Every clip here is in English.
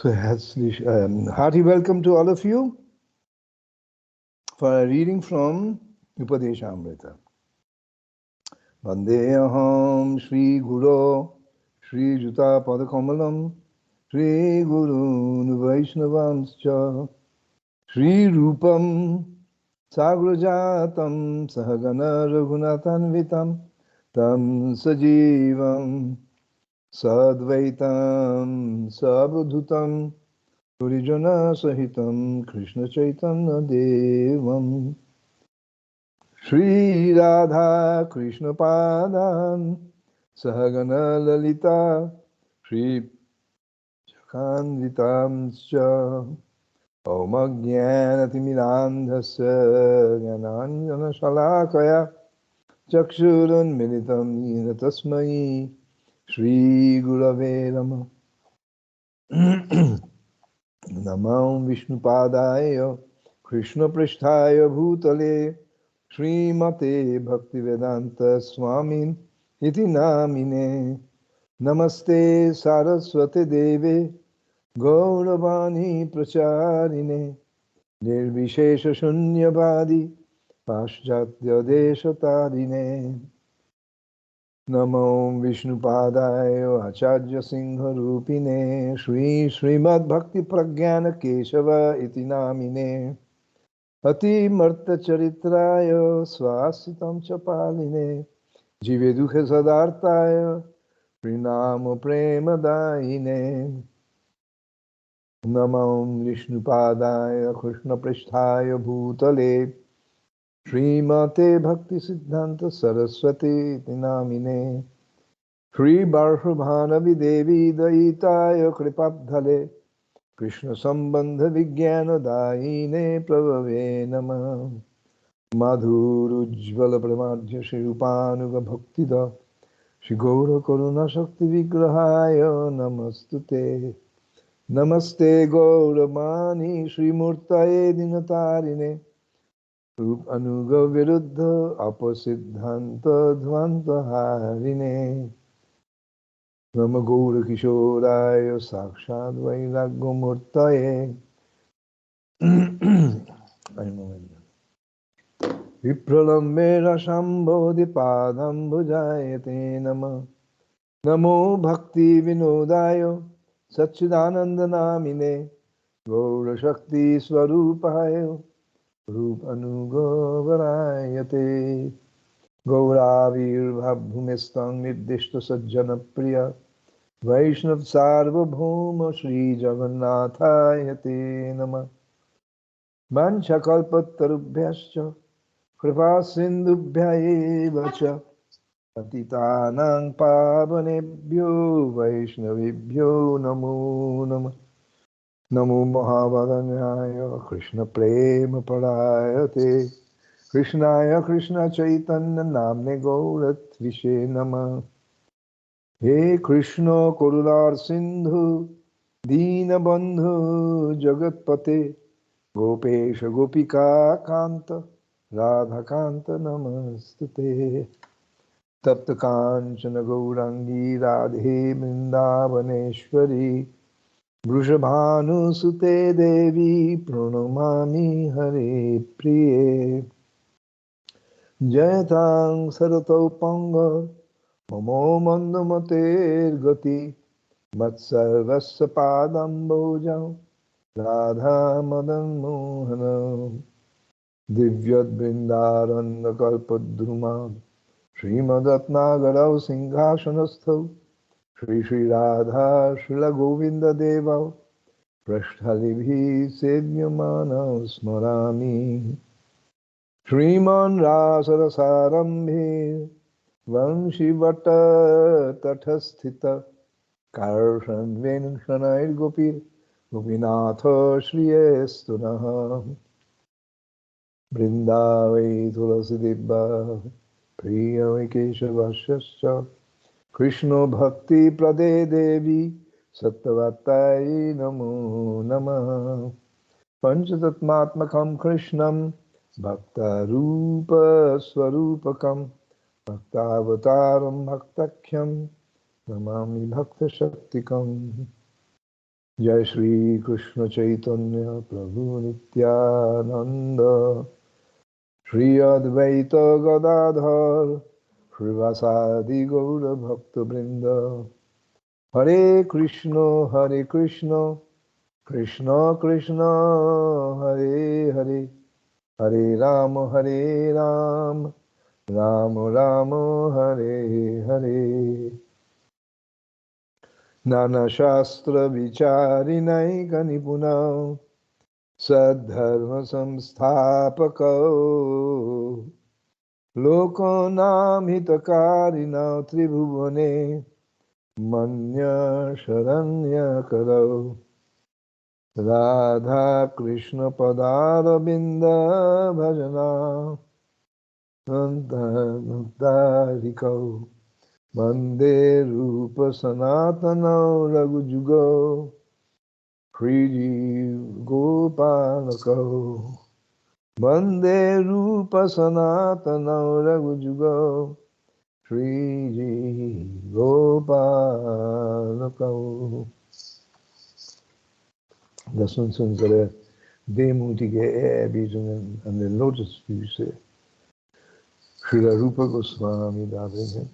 So, hearty welcome to all of you for a reading from Upadesamrta. Vandeham Sri Guru Sri Juta Padakamalam Sri Guru Vaishnavanscha Sri Rupam Sagrajatam Sahagana Raghunathanvitam Tam Sajivam Sadvaitam Sabdhutam Purijana Sahitam Krishna Chaitanya Devam Shri Radha Krishna Padan Sahagana Lalita Shri Chakanvitamscha Om Ajnanatimidandhasya Jnananjana Shalakaya Chakshurun Militam Yena Tasmai Shri Gurave Namaha Namam Vishnupadaya Krishna Pristhaya Bhutale Srimate Bhaktivedanta Swamin Iti Namine Namaste Saraswate Deve Gauravani Pracharine Nirvishesha Shunyavadi Paschatya Deshatarine Namo Vishnupadaya Acharya Singha Rupine Shri Srimad Bhakti Pragyana Keshava Iti Namine Ati Marta Charitraya Swasitam Chapaline Jive Dukha Sadartaya Prinamo Prema Daine Namo Vishnupadaya Krishna Pristhaya Bhutale Srimate Bhakti Siddhanta Saraswati Namine Shri Barshabhanavi Devi Daitaya Kripabdhale Krishna Sambandha Vijnana Daine Prabhave Namah Madhur Ujjvala Pramadhya Shri Rupanuga Bhaktida Shri Gaura Karuna Shakti Vigrahaya Namastute Namaste Gauramani Shri Murtaye Dinatarine Rup Anuga Viruddha Apasiddhanta Dhvanta Harine Nama Gaura Kishoraya Sakshad Vairagya Murtaye Vipralambera Shambhodhi Padam Bhujayate Nama Namo Bhakti Vinodayo Satchidananda Namine Gaura Shakti Swarupayo Rup Anugavarayate Gauravir Bhumistang Nirdishta Sajjana Priya Vaishnav Sarvabhauma Shri Jagannathayate Nama Manchakalpatarubhyascha Kripa Sindhubhya Cha Patitanang Pavanebhyo Vaishnavibhyo Namo Namah Namo Mahavadanyaya Krishna Prema Parayate Krishnaya Krishna Chaitanya Namne Gaurat Vishe Namah He Krishna Korular Sindhu Dina Bandhu Jagatpate Gopesha Gopika Kanta Radha Kanta Namastute Tapta Kanchana Gaurangi Radhe Vrindavaneshwari Vrishabhanu Sute Devi Pranamami Hare Priye Jayatang Sarato Panga Mamo Mandamater Gati Matsarvasya Padam Bojam Radha Madan Mohana Divyat Vrindarana Kalpadruma Srimadatnagarau Singhasanasthav Shri Shri Radha Srila Govinda Deva Prashtalibhi Sevyamana Smarami Shriman Rasarasarambhe Vanshivata Tathasthita Karshan Venshanair Gopir Gopinatha Shriyestunaha Vrindavai Tulasidibba Priyavai Keshavasya Krishna Bhakti Prade Devi Sattvatai Namo Namah Panchatatmatmakam Krishnam Bhakta Rupa Swarupakam Bhaktavataram Bhaktakyam Namami Bhakta Shaktikam Jai Shri Krishna Chaitanya Prabhu Nityananda Shri Advaita Gadadhar Srivasadi Gaura Bhakta Vrinda Hare Krishna Krishna Krishna Hare Hare Hare Ram Ram Ram Hare Hare Nana Shastra Vicharinai Nipuna Sadharma Samsthapaka Lokanam Hitakarina Tribhuvane Manya Sharanya Karau Radha Krishna Padara Binda Bhajana Santa Muktarikau Vande Rupa Sanatana Raghujugo Sri Gopalakau Vande Rupa Sanatana Raghujugo Sri Gopalakau. Das uns unsere demutige Ehrerbietung an den Lotusfüße Srila Rupa Gosvami darbringen.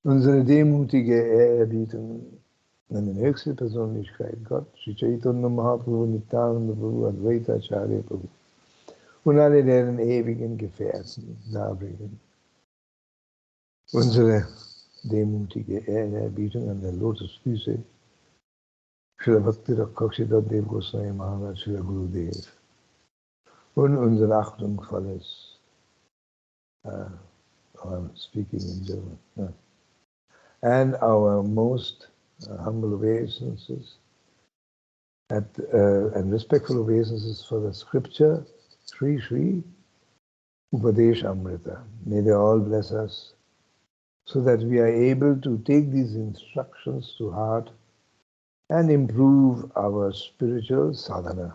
Unsere demutige Ehrerbietung an den höchste Persönlichkeit Gott, Sri Chaitanya Mahaprabhu, Nityananda Prabhu, Advaita Acharya Prabhu und alle deren ewigen Gefährten darbringen. Unsere demutige Ehrerbietung an den Lotusfüße Srila Sridhar Deva Gosvami Maharaj, Srila Gurudev und unser achtungsvolles I'm speaking in German. And our most humble obeisances and respectful obeisances for the scripture, Sri Sri Upadesamrta. May they all bless us so that we are able to take these instructions to heart and improve our spiritual sadhana.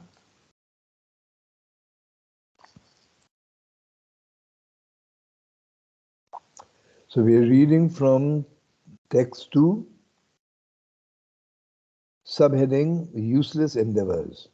So we are reading from text 2, subheading Useless Endeavors.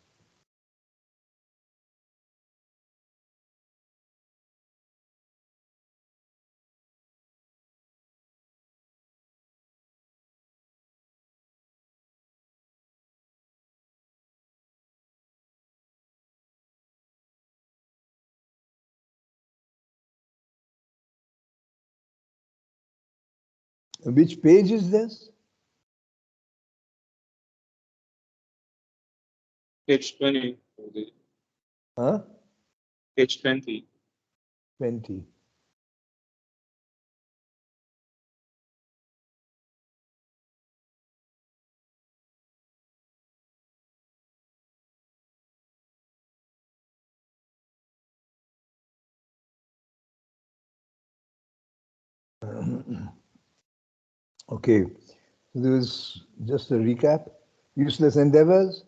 Which page is this? Page 20. Huh? Page 20. 20. Okay, so there is just a recap. Useless endeavors.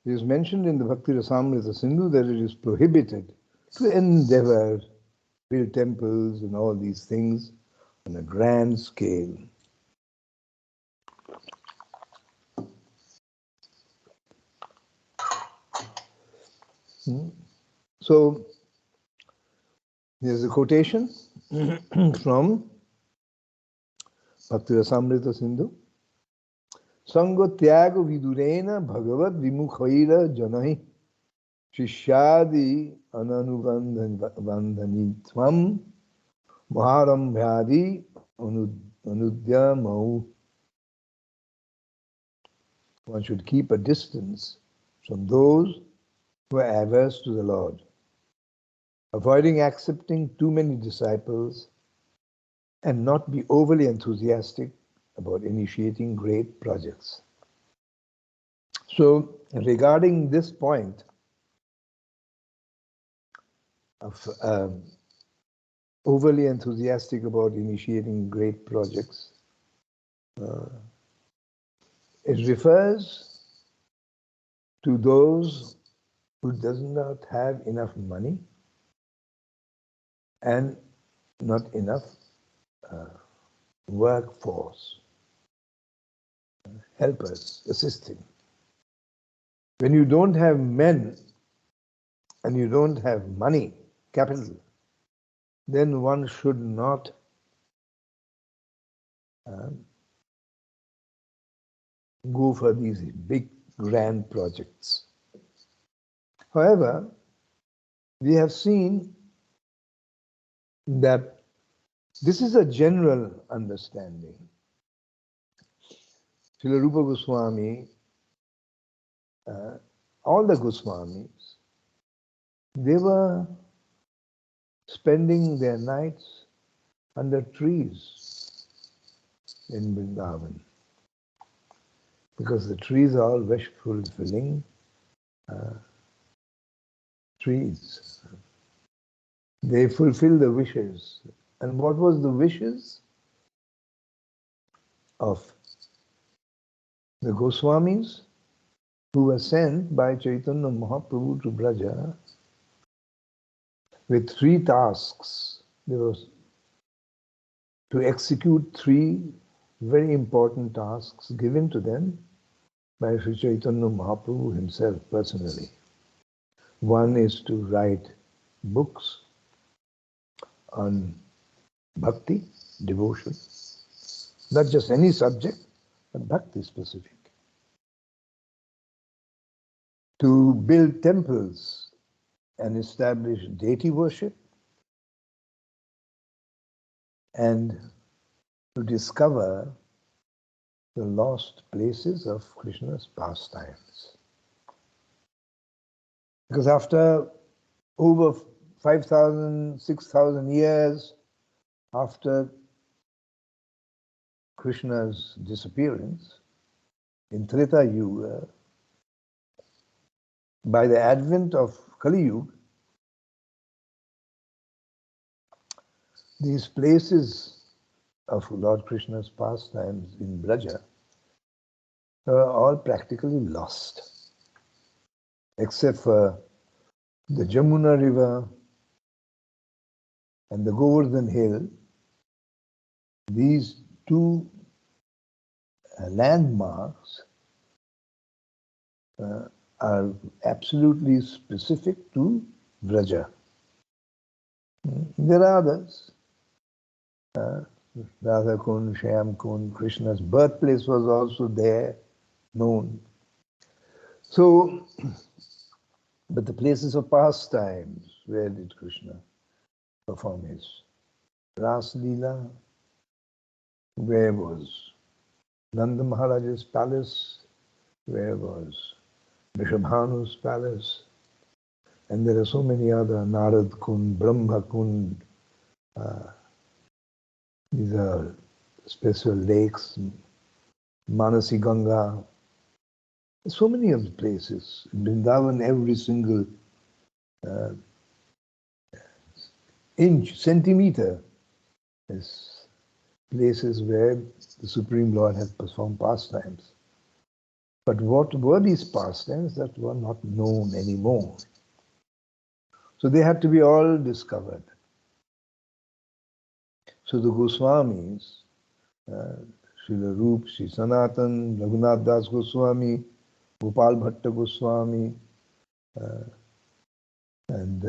It is mentioned in the Bhakti-rasamrita Sindhu that it is prohibited to endeavor, build temples and all these things on a grand scale. So, here's a quotation from Bhakti-rasamrita Sindhu. Sango tyago vidurena bhagavad vimukhaira janahi shishyadi ananubandhanitvam maharambhyadi anudyamau. One should keep a distance from those who are averse to the Lord, avoiding accepting too many disciples, and not be overly enthusiastic about initiating great projects. So, regarding this point of overly enthusiastic about initiating great projects, it refers to those who does not have enough money and not enough workforce, helpers, assisting. When you don't have men and you don't have money, capital, then one should not go for these big, grand projects. However, we have seen that this is a general understanding. Srila Rupa Gosvami, all the Goswamis, they were spending their nights under trees in Vrindavan, because the trees are all wish-fulfilling trees. They fulfill the wishes. And what was the wishes of the Goswamis, who were sent by Chaitanya Mahaprabhu to Braja with 3 tasks? There was to execute 3 very important tasks given to them by Sri Chaitanya Mahaprabhu himself personally. One is to write books on bhakti, devotion, not just any subject, but bhakti specific. To build temples and establish deity worship, and to discover the lost places of Krishna's pastimes. Because after over 5,000, 6,000 years after Krishna's disappearance, in Treta Yuga, by the advent of Kali Yuga, these places of Lord Krishna's pastimes in Braja are all practically lost, except for the Jamuna River and the Govardhan Hill. These 2 landmarks are absolutely specific to Braja. There are others. Radha Kund, Shyam Kund, Krishna's birthplace was also there, known. So, but the places of pastimes, where did Krishna perform his Ras Leela? Where was Nanda Maharaja's palace? Where was Rishabhanu's palace? And there are so many other, Narad Kund, Brahma Kund. These are special lakes, Manasi Ganga. So many of the places. In Vrindavan, every single inch, centimeter is places where the Supreme Lord had performed pastimes. But what were these pastimes that were not known anymore? So they had to be all discovered. So the Goswamis, Srila Rup, Sri Sanatan, Raghunath Das Goswami, Gopal Bhatta Goswami, and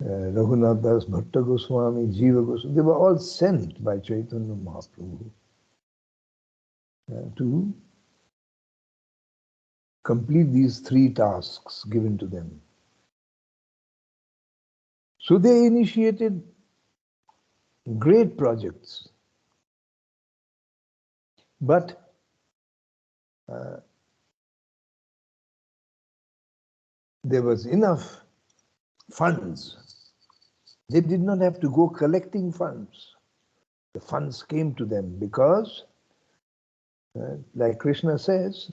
Raghunath Das Bhatta Goswami, Jiva Goswami, they were all sent by Chaitanya Mahaprabhu to complete these 3 tasks given to them. So they initiated great projects. But there was enough funds. They did not have to go collecting funds. The funds came to them because, like Krishna says,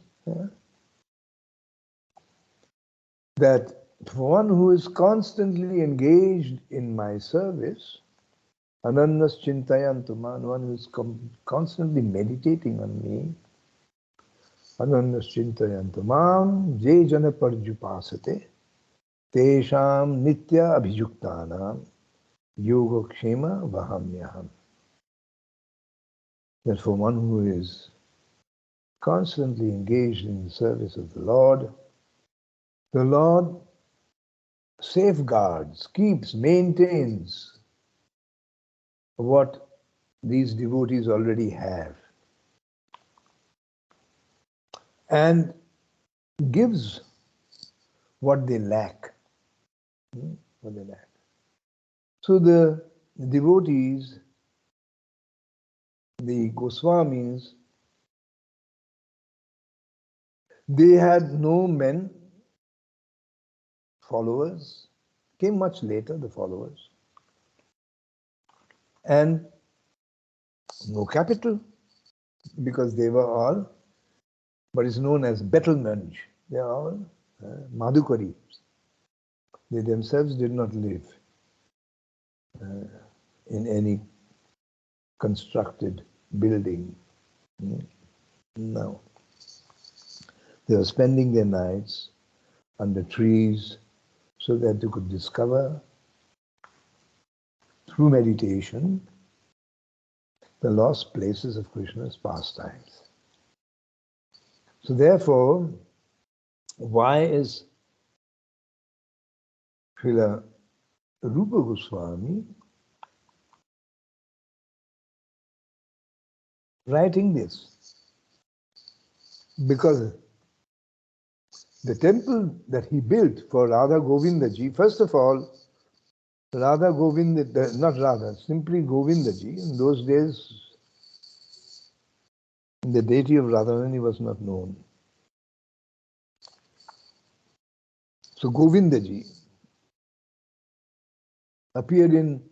that for one who is constantly engaged in my service, Anannas Chintayantuman, one who is constantly meditating on me, Anannas Chintayantumam, Je Jana Parjupasate, Tesham Nitya Abhijuktanam, Yoga Kshema Vahamyaham. That for one who is constantly engaged in the service of the Lord safeguards, keeps, maintains what these devotees already have and gives what they lack. What they lack. So the devotees, the Goswamis, they had no men, followers, came much later, the followers, and no capital, because they were all what is known as battlemensch. They are all Madhukari. They themselves did not live in any constructed building. No. They were spending their nights under trees so that they could discover through meditation the lost places of Krishna's pastimes. So therefore, why is Srila Rupa Gosvami writing this? Because the temple that he built for Radha Govindaji, first of all, Radha Govinda, not Radha, simply Govindaji, in those days the deity of Radharani was not known. So Govindaji appeared in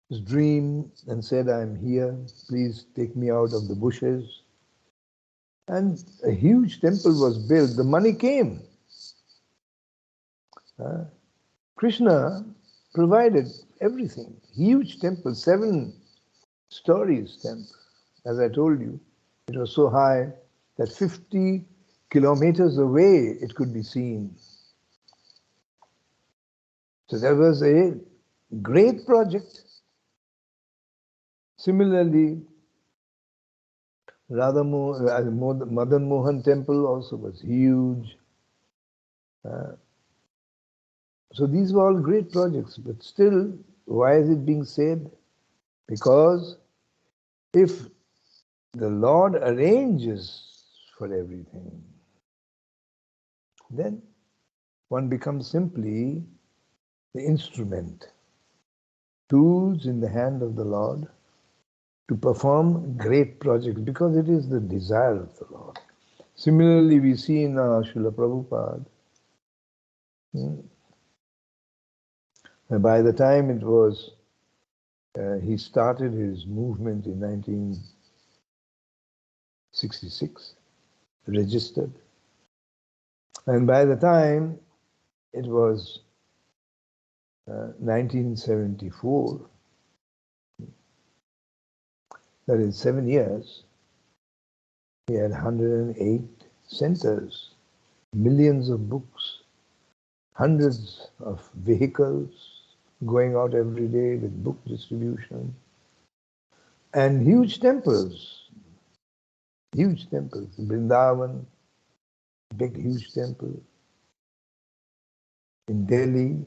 his dream and said, I am here, please take me out of the bushes. And a huge temple was built. The money came. Krishna provided everything. Huge temple, 7 stories temple. As I told you, it was so high that 50 kilometers away it could be seen. So there was a great project. Similarly, Madan Mohan temple also was huge. So these were all great projects, but still, why is it being said? Because if the Lord arranges for everything, then one becomes simply the instrument, tools in the hand of the Lord to perform great projects, because it is the desire of the Lord. Similarly, we see in Srila Prabhupada, by the time it was, he started his movement in 1966, registered, and by the time it was 1974, that is 7 years, he had 108 centers, millions of books, hundreds of vehicles going out every day with book distribution, and huge temples, Vrindavan, big huge temple, in Delhi,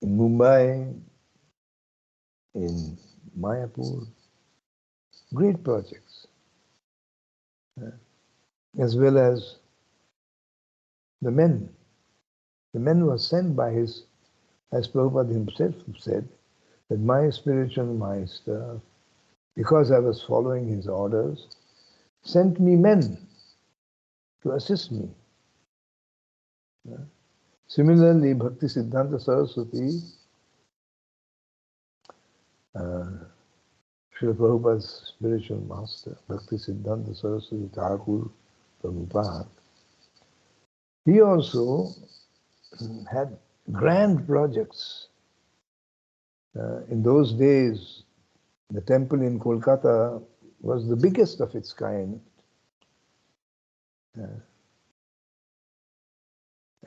in Mumbai, in Mayapur, great projects, as well as the men. The men were sent by his, as Prabhupada himself said, that my spiritual master, because I was following his orders, sent me men to assist me. Similarly, Bhakti Siddhanta Saraswati, Srila Prabhupada's spiritual master, Bhakti Siddhanta Saraswati Thakur Prabhupada, he also had grand projects. In those days, the temple in Kolkata was the biggest of its kind.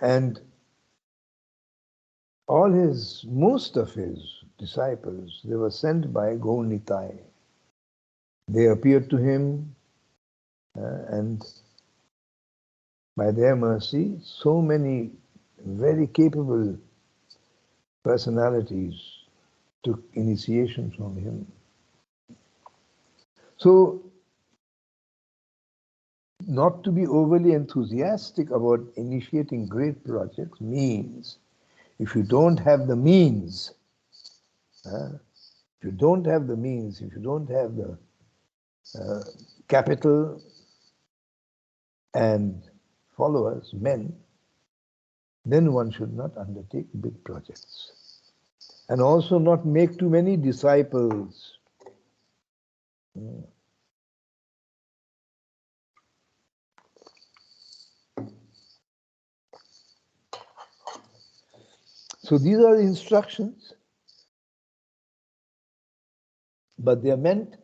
And most of his disciples, they were sent by Gaur Nitai. They appeared to him And by their mercy, so many very capable personalities took initiation from him. So, not to be overly enthusiastic about initiating great projects means if you don't have the means, if you don't have the means, if you don't have the capital and followers, men, then one should not undertake big projects. And also not make too many disciples. So these are the instructions, but they are meant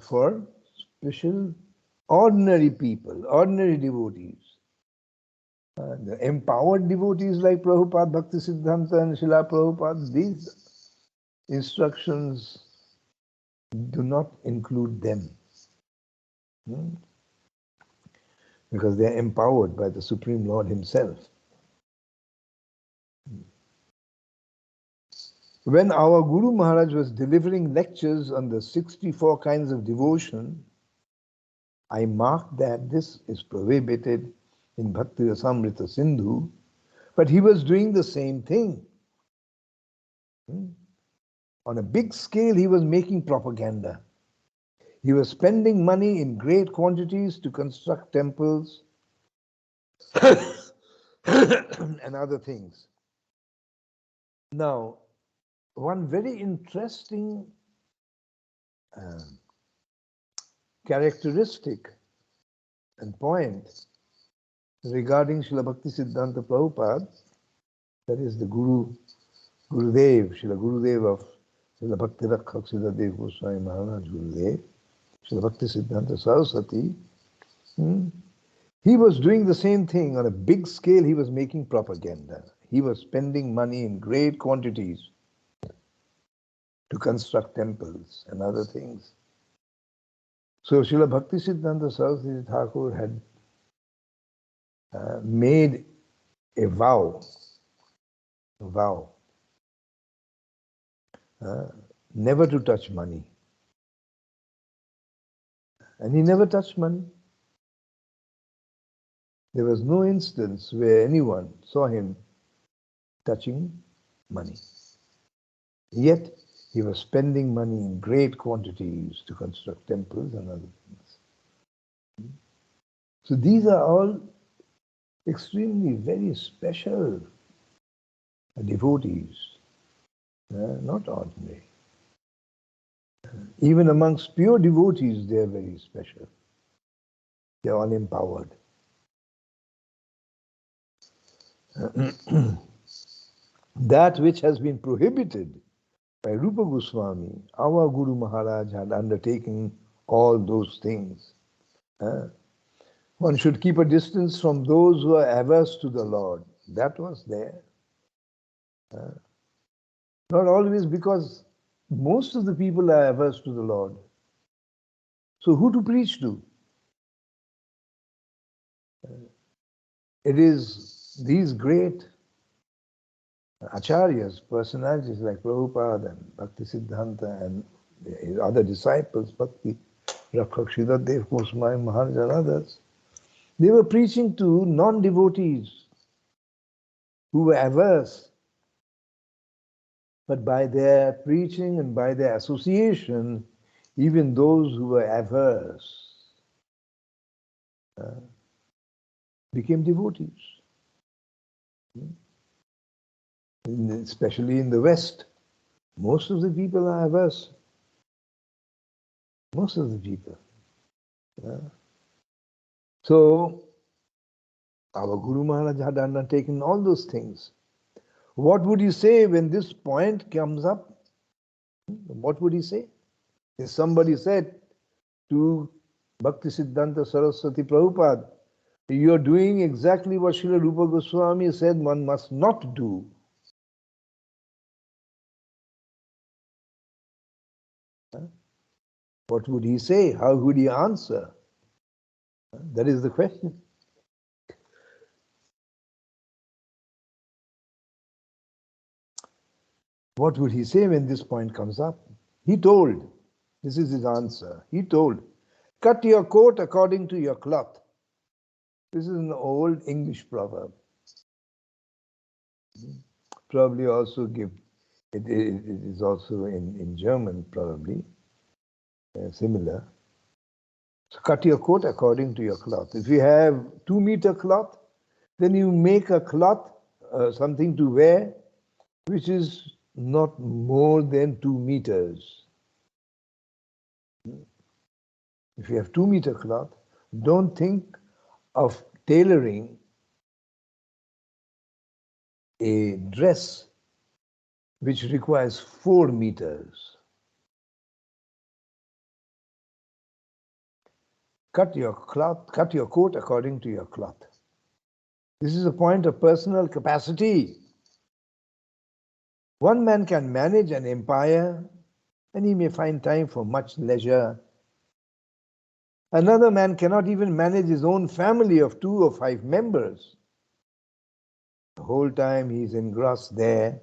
for special ordinary people, ordinary devotees. The empowered devotees like Prabhupada, Bhaktisiddhanta and Srila Prabhupada, these instructions do not include them. Because they are empowered by the Supreme Lord Himself. When our Guru Maharaj was delivering lectures on the 64 kinds of devotion, I marked that this is prohibited in Upadesamrta Sindhu, but he was doing the same thing. On a big scale, he was making propaganda. He was spending money in great quantities to construct temples and other things. Now, one very interesting characteristic and point regarding Srila Bhaktisiddhanta Prabhupada, that is the Gurudev, Srila Gurudev of Srila Bhakti Rakhak Sridhar Deva Gosvami Maharaj Gurudev, Srila Bhaktisiddhanta Saraswati, he was doing the same thing on a big scale. He was making propaganda. He was spending money in great quantities to construct temples and other things. So Srila Bhaktisiddhanta Saraswati Thakur had made a vow, never to touch money. And he never touched money. There was no instance where anyone saw him touching money. Yet he was spending money in great quantities to construct temples and other things. So these are all extremely very special devotees, not ordinary. Even amongst pure devotees, they are very special. They are all empowered. That which has been prohibited by Rupa Goswami, our Guru Maharaj had undertaken all those things. One should keep a distance from those who are averse to the Lord. That was there. Not always, because most of the people are averse to the Lord. So who to preach to? It is these great acharyas, personalities like Prabhupada and Bhaktisiddhanta and his other disciples, Bhakti Rakhak Sridhar Deva Gosvami Maharaj and others, they were preaching to non-devotees who were averse. But by their preaching and by their association, even those who were averse became devotees. Especially in the West, most of the people are averse. Most of the people. So, our Guru Maharaj had undertaken all those things. What would he say when this point comes up? What would he say? If somebody said to Bhaktisiddhanta Saraswati Prabhupada, you are doing exactly what Srila Rupa Goswami said one must not do. What would he say? How would he answer? That is the question. What would he say when this point comes up? He told, this is his answer, he told, cut your coat according to your cloth. This is an old English proverb. Probably also it is also in German, probably, similar. So cut your coat according to your cloth. If you have 2-meter cloth, then you make a cloth, something to wear, which is not more than 2 meters. If you have 2-meter cloth, don't think of tailoring a dress which requires 4 meters. Cut your coat according to your cloth. This is a point of personal capacity. One man can manage an empire and he may find time for much leisure. Another man cannot even manage his own family of 2 or 5 members. The whole time he is engrossed there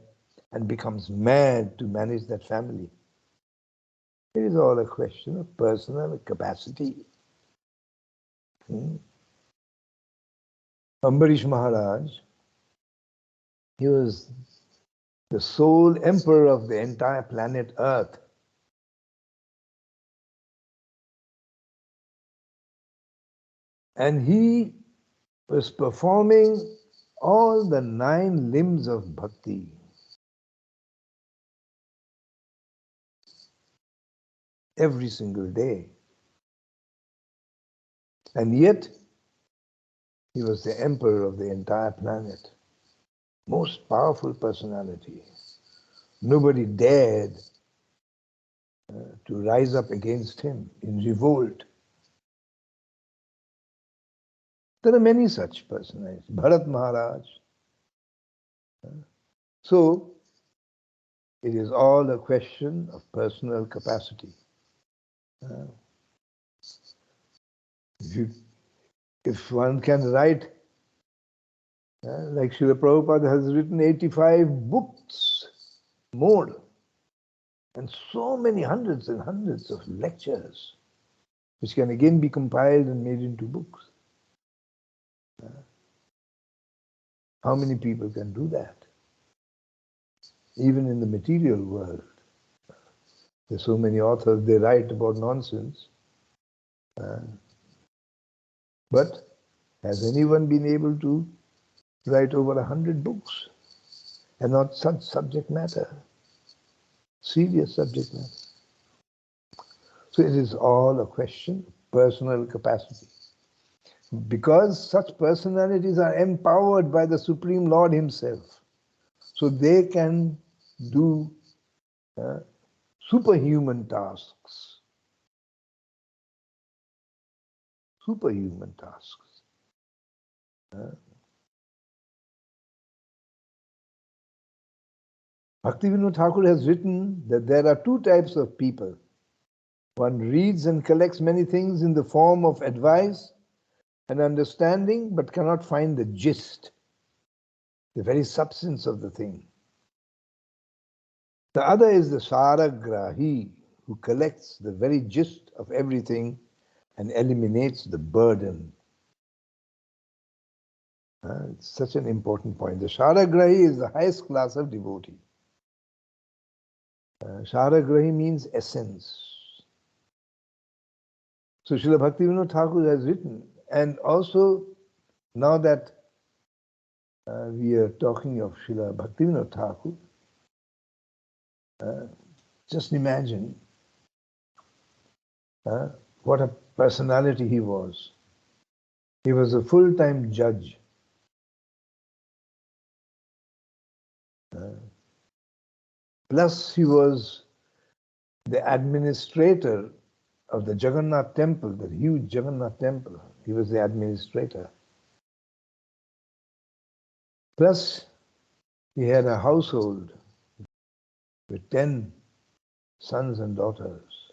and becomes mad to manage that family. It is all a question of personal capacity. Ambarish Maharaj, he was the sole emperor of the entire planet Earth. And he was performing all the 9 limbs of bhakti. Every single day. And yet, he was the emperor of the entire planet. Most powerful personality. Nobody dared to rise up against him in revolt. There are many such personalities. Bharat Maharaj. So, it is all a question of personal capacity. If one can write, like Srila Prabhupada has written 85 books, more, and so many hundreds and hundreds of lectures, which can again be compiled and made into books. How many people can do that? Even in the material world. There's so many authors, they write about nonsense. But has anyone been able to write over 100 books? And not such subject matter. Serious subject matter. So it is all a question of personal capacity. Because such personalities are empowered by the Supreme Lord Himself. So they can do superhuman tasks. Superhuman tasks. Bhaktivinoda Thakur has written that there are 2 types of people. One reads and collects many things in the form of advice and understanding, but cannot find the gist, the very substance of the thing. The other is the Saragrahi, who collects the very gist of everything and eliminates the burden. It's such an important point. The Saragrahi is the highest class of devotee. Saragrahi means essence. So Srila Bhaktivinoda Thakur has written, and also now that we are talking of Srila Bhaktivinoda Thakur, just imagine what a personality he was. He was a full-time judge. Plus he was the administrator of the Jagannath temple, the huge Jagannath temple. He was the administrator. Plus he had a household with 10 sons and daughters.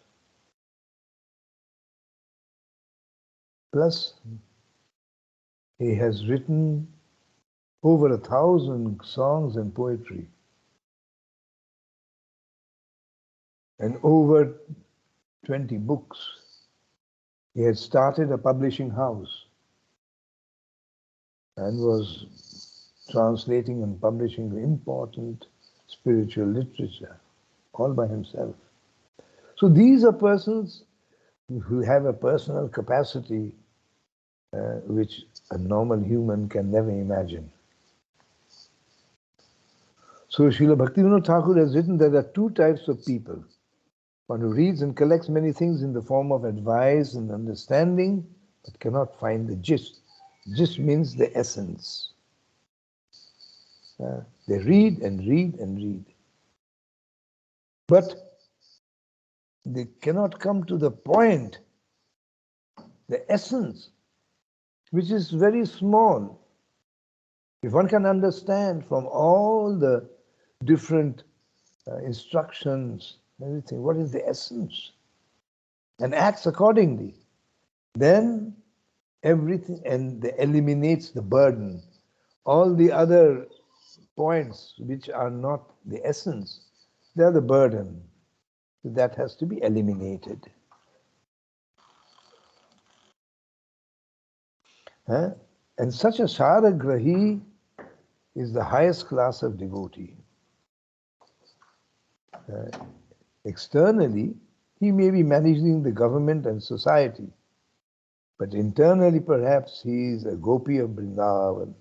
Plus, he has written over 1,000 songs and poetry, and over 20 books. He had started a publishing house and was translating and publishing important spiritual literature all by himself. So these are persons who have a personal capacity which a normal human can never imagine. So Srila Bhaktivinoda Thakur has written that there are two types of people. One who reads and collects many things in the form of advice and understanding, but cannot find the gist. Gist means the essence. They read and read and read. But they cannot come to the point, the essence, which is very small. If one can understand from all the different instructions, everything, what is the essence, and acts accordingly, then everything, and eliminates the burden. All the other points which are not the essence, they are the burden. That has to be eliminated. And such a Sharagrahi is the highest class of devotee. Externally, he may be managing the government and society, but internally perhaps he is a gopi of Vrindavan.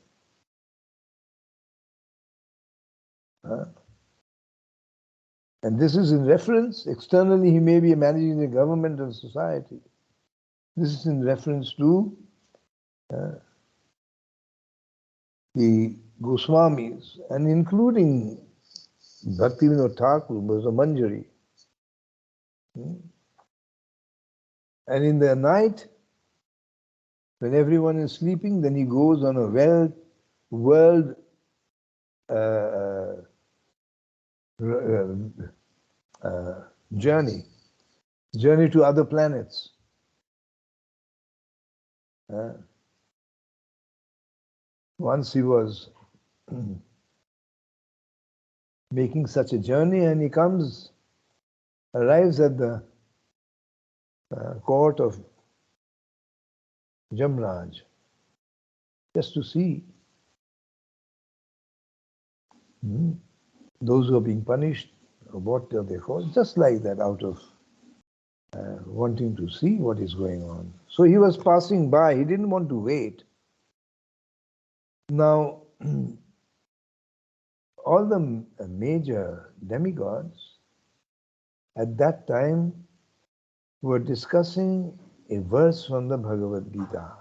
And this is in reference, externally he may be managing the government and society. This is in reference to the Goswamis, and including Bhaktivinoda Thakur was a Manjari. And in the night, when everyone is sleeping, then he goes on a world journey to other planets. Once he was making such a journey, and he arrives at the court of Jamraj, just to see those who are being punished, or what are they called, just like that, out of wanting to see what is going on. So he was passing by, he didn't want to wait. Now, all the major demigods at that time were discussing a verse from the Bhagavad Gita,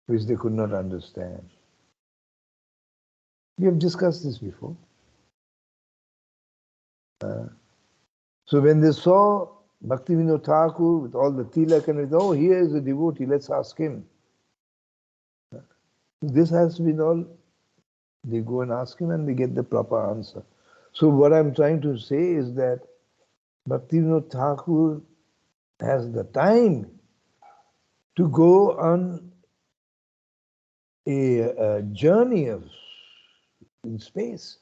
which they could not understand. We have discussed this before. So when they saw Bhaktivinoda Thakur with all the tilak and oh, here is a devotee, let's ask him. This has been all, they go and ask him and they get the proper answer. So what I'm trying to say is that Bhaktivinoda Thakur has the time to go on a journey in space.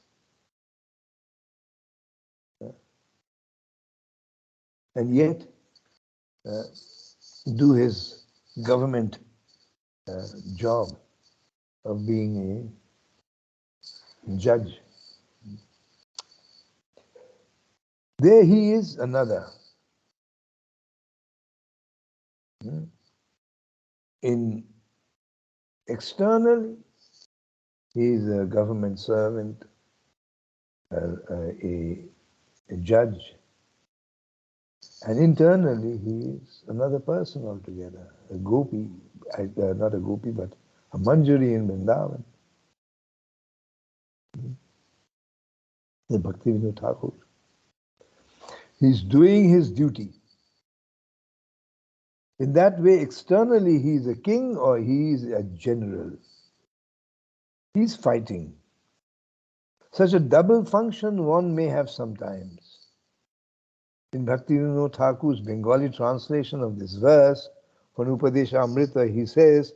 And yet do his government job of being a judge. There he is, another. In externally, he is a government servant, a judge. And internally, he is another person altogether, a gopi, not a gopi, but a Manjari in Vrindavan. The Bhaktivinoda Thakur. He's doing his duty. In that way, externally, he is a king or he is a general. He's fighting. Such a double function one may have sometimes. In Bhaktivinoda Thakur's Bengali translation of this verse, for Upadesamrta, he says,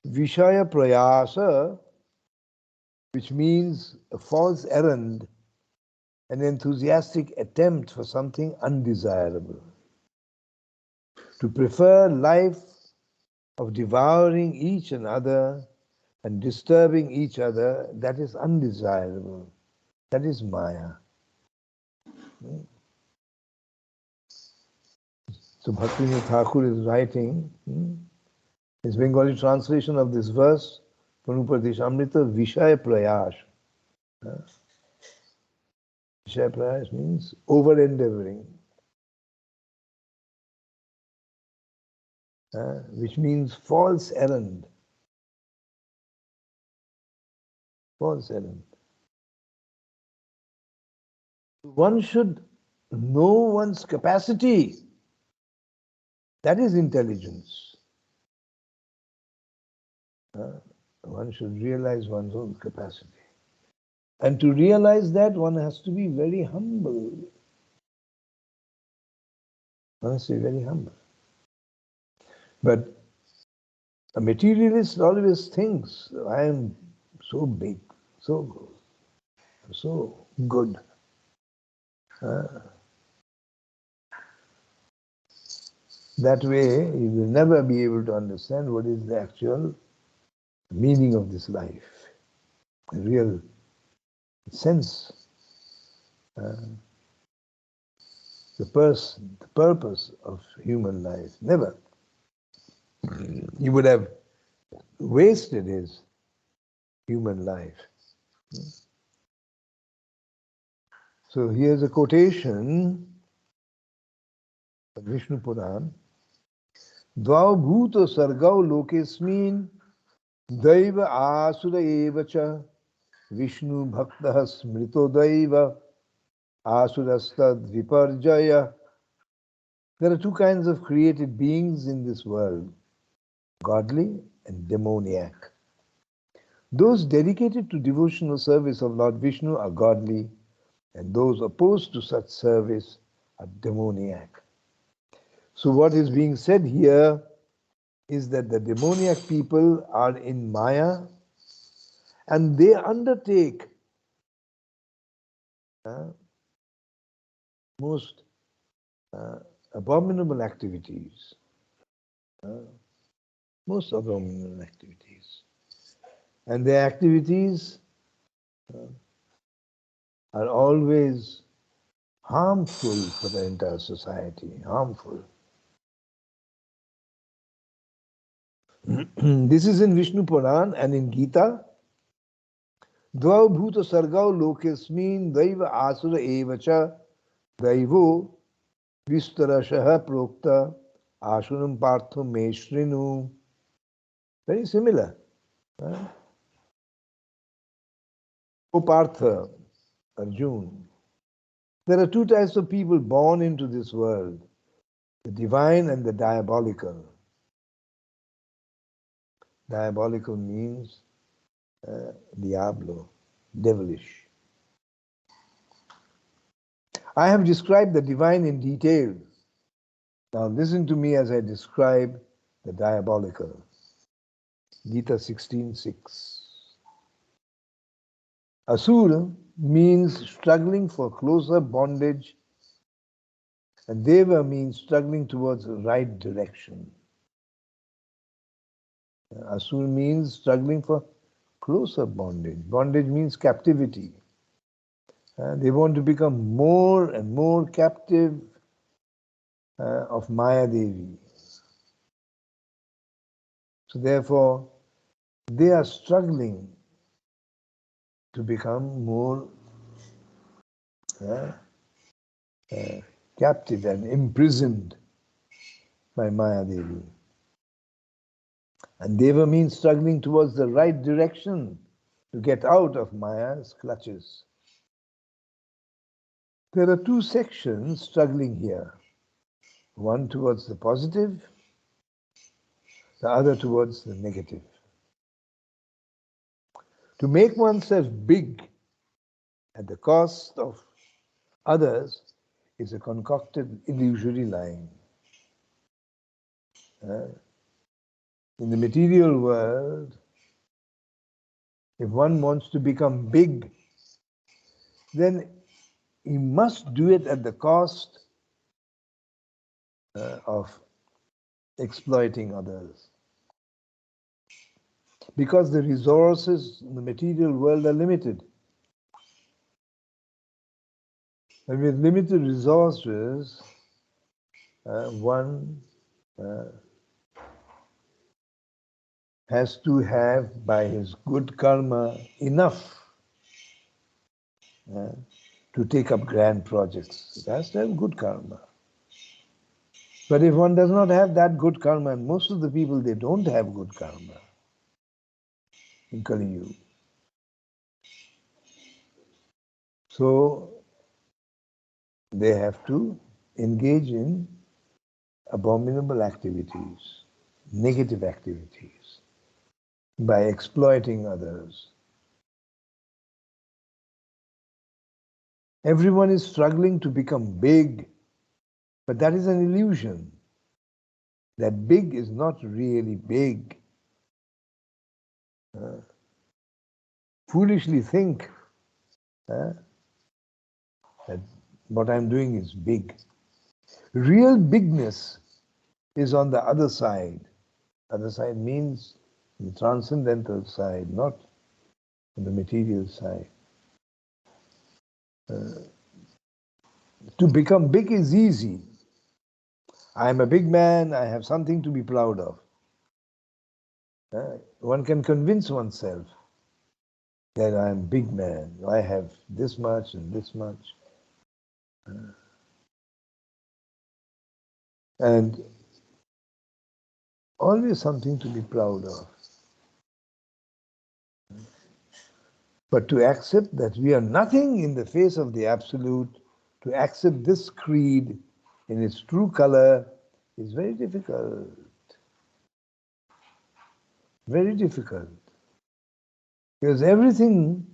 Vishaya prayasa, which means a false errand, an enthusiastic attempt for something undesirable. To prefer life of devouring each another and disturbing each other, that is undesirable. That is Maya. So Bhaktivinoda Thakur is writing his Bengali translation of this verse from Upadesamrita, Vishaya Prayash. Vishaya Prayash means over-endeavoring, which means false errand. False errand. One should know one's capacity. That is intelligence. One should realize one's own capacity. And to realize that, one has to be very humble. One has to be very humble. But a materialist always thinks, I am so big, so good. That way, he will never be able to understand what is the actual meaning of this life, the real sense, the purpose of human life. Never. He would have wasted his human life. So here's a quotation from Vishnu Puran. Dvau bhuta sargau lokesmin daiva asura evacha Vishnu bhaktah smrito daiva asurastad viparjaya. There are two kinds of created beings in this world, godly and demoniac. Those dedicated to devotional service of Lord Vishnu are godly, and those opposed to such service are demoniac. So what is being said here is that the demoniac people are in Maya and they undertake most abominable activities. Most abominable activities. And their activities are always harmful for the entire society, harmful. This is in Vishnu Puran and in Gita. Dvau bhuta sargau lokesmin daiva asura evacha daivo vistarashaha prokta asunam partho meshrinu. Very similar. O Partha, Arjuna, there are two types of people born into this world, the divine and the diabolical. Diabolical means diablo, devilish. I have described the divine in detail. Now listen to me as I describe the diabolical. Gita 16:6. Asura means struggling for closer bondage, and Deva means struggling towards the right direction. Asura means struggling for closer bondage. Bondage means captivity. They want to become more and more captive of Maya Devi. So therefore, they are struggling to become more captive and imprisoned by Maya Devi. And Deva means struggling towards the right direction to get out of Maya's clutches. There are two sections struggling here. One towards the positive, the other towards the negative. To make oneself big at the cost of others is a concocted illusory line. In the material world, if one wants to become big, then he must do it at the cost of exploiting others. Because the resources in the material world are limited. And with limited resources, one has to have, by his good karma, enough to take up grand projects. It has to have good karma. But if one does not have that good karma, and most of the people, they don't have good karma in Kali Yuga. So they have to engage in abominable activities, negative activities, by exploiting others. Everyone is struggling to become big, but that is an illusion. That big is not really big. Foolishly think that what I'm doing is big. Real bigness is on the other side. Other side means the transcendental side, not on the material side. To become big is easy. I'm a big man, I have something to be proud of. One can convince oneself that I'm a big man, I have this much and this much. And always something to be proud of. But to accept that we are nothing in the face of the Absolute, to accept this creed in its true color is very difficult. Very difficult. Because everything,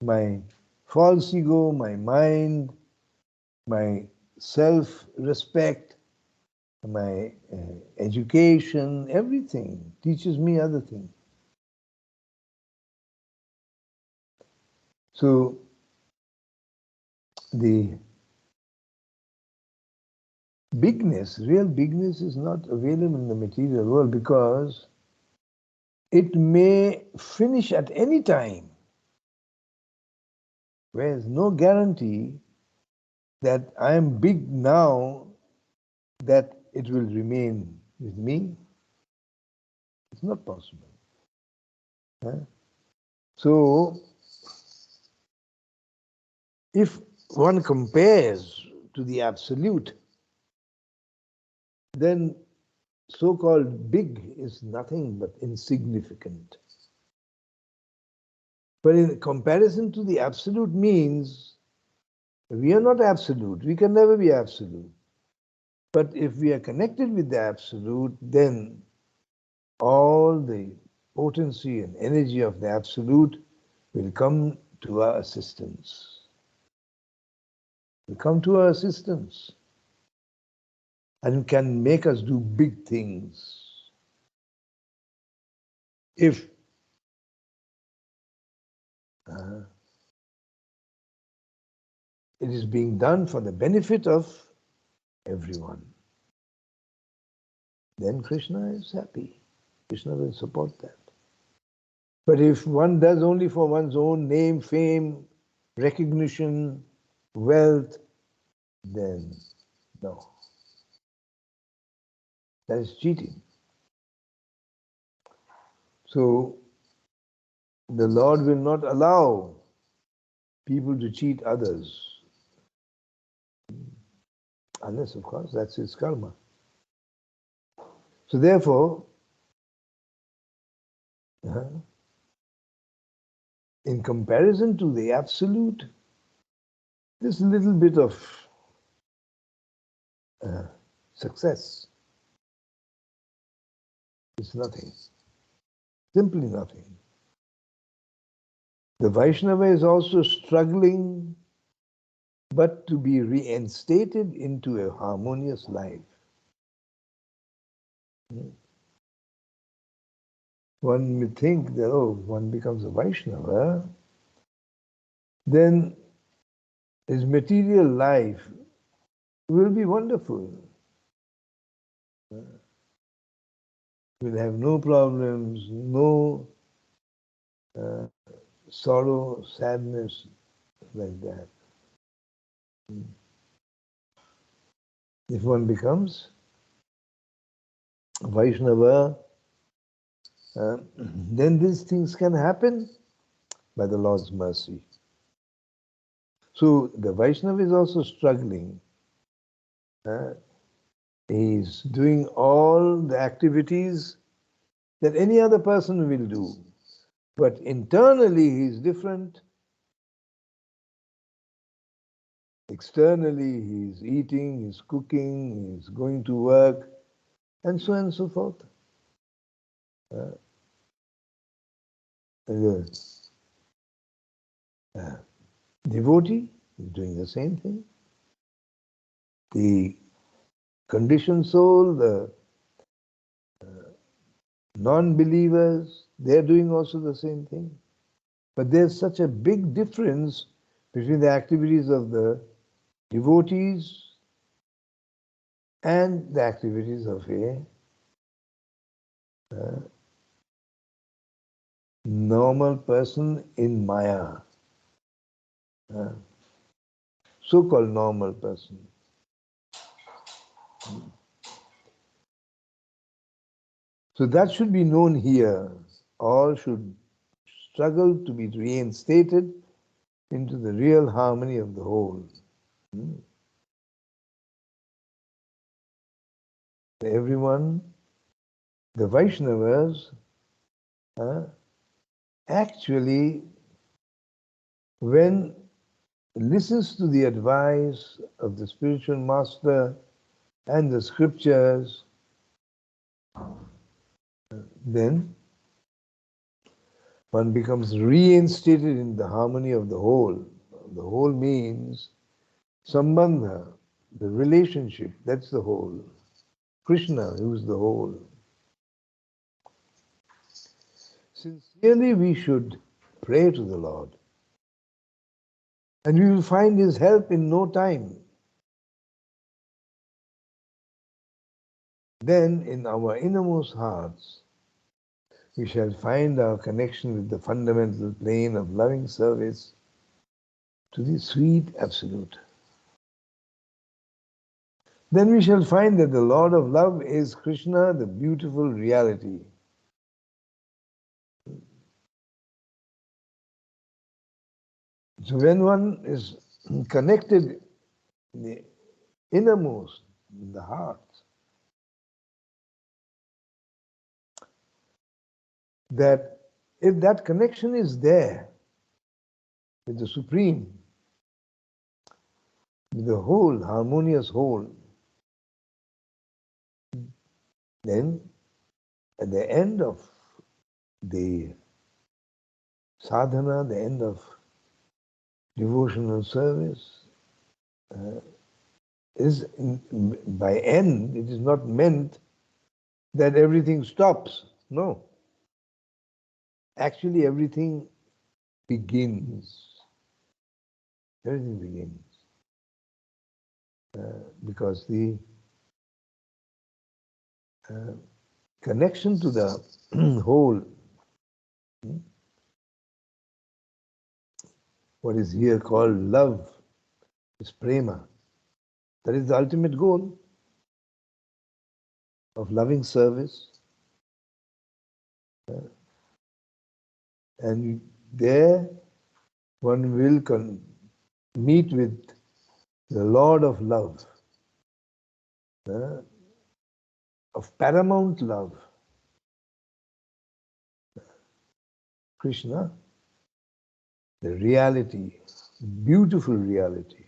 my false ego, my mind, my self-respect, my education, everything teaches me other things. So the bigness, real bigness is not available in the material world because it may finish at any time. There's no guarantee that I am big now, that it will remain with me. It's not possible. So, if one compares to the Absolute, then so-called big is nothing but insignificant. But in comparison to the Absolute means we are not absolute. We can never be absolute. But if we are connected with the Absolute, then all the potency and energy of the Absolute will come to our assistance. Will come to our assistance and can make us do big things. If it is being done for the benefit of everyone, then Krishna is happy. Krishna will support that. But if one does only for one's own name, fame, recognition, wealth, then no. That is cheating. So the Lord will not allow people to cheat others. Unless, of course, that's his karma. So therefore, in comparison to the Absolute, this little bit of success is nothing. Simply nothing. The Vaishnava is also struggling, but to be reinstated into a harmonious life. One may think that, oh, one becomes a Vaishnava, then his material life will be wonderful. Will have no problems, no sorrow, sadness, like that. If one becomes a Vaishnava, then these things can happen by the Lord's mercy. So the Vaishnava is also struggling. He's doing all the activities that any other person will do. But internally he's different. Externally he's eating, he's cooking, he's going to work, and so on and so forth. The devotee is doing the same thing. The conditioned soul, the non-believers, they're doing also the same thing. But there's such a big difference between the activities of the devotees and the activities of a normal person in Maya. So-called normal person. So that should be known here. All should struggle to be reinstated into the real harmony of the whole. Everyone, the Vaishnavas, actually, when listens to the advice of the spiritual master and the scriptures, then one becomes reinstated in the harmony of the whole. The whole means sambandha, the relationship, that's the whole. Krishna, who is the whole. Sincerely we should pray to the Lord. And we will find His help in no time. Then in our innermost hearts, we shall find our connection with the fundamental plane of loving service to the sweet Absolute. Then we shall find that the Lord of love is Krishna, the beautiful reality. So when one is connected in the innermost, in the heart, that if that connection is there with the Supreme, with the whole, harmonious whole, then at the end of the sadhana, the end of devotional service, by end, it is not meant that everything stops. No. Actually, everything begins. Everything begins. Because the connection to the whole, what is here called love, is prema. That is the ultimate goal of loving service. And there one will meet with the Lord of love, of paramount love, Krishna, the reality, beautiful reality.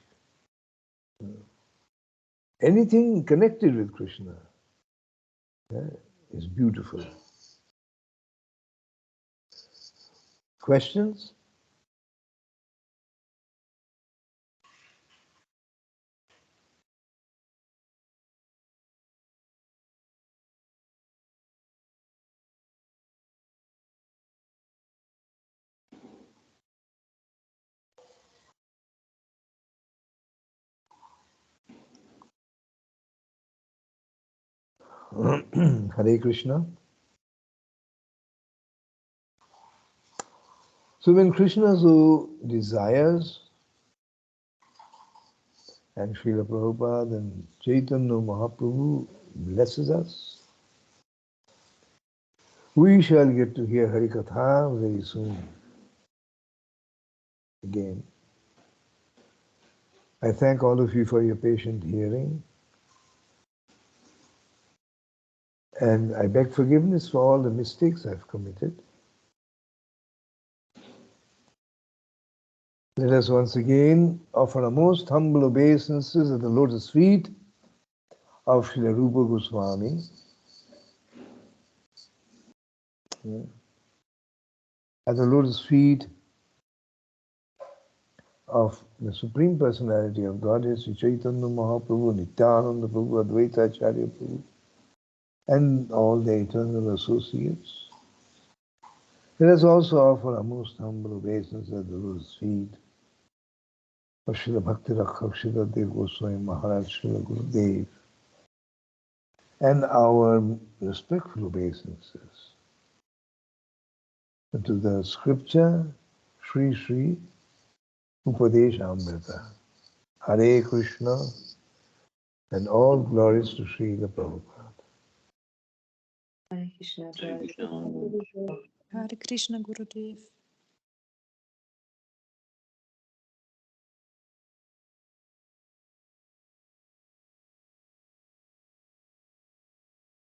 Anything connected with Krishna is beautiful. Questions? Hare Krishna. So when Krishna so desires, and Srila Prabhupada and Chaitanya Mahaprabhu blesses us, we shall get to hear Harikatha very soon. Again, I thank all of you for your patient hearing, and I beg forgiveness for all the mistakes I've committed. Let us once again offer our most humble obeisances at the lotus feet of Srila Rupa Gosvami. At the lotus feet of the Supreme Personality of Godhead, Sri Chaitanya Mahaprabhu, Nityananda Prabhu, Advaita Acharya Prabhu, and all the eternal associates. Let us also offer our most humble obeisance at the lotus feet of Srila Bhakti Rakshak Sridhar Deva Gosvami Maharaj, Srila Gurudev, and our respectful obeisances to the scripture Sri Sri Upadesamrta. Hare Krishna, and all glories to Srila Prabhupada. Hare Krishna, Hare Krishna. Hare Krishna, Gurudev.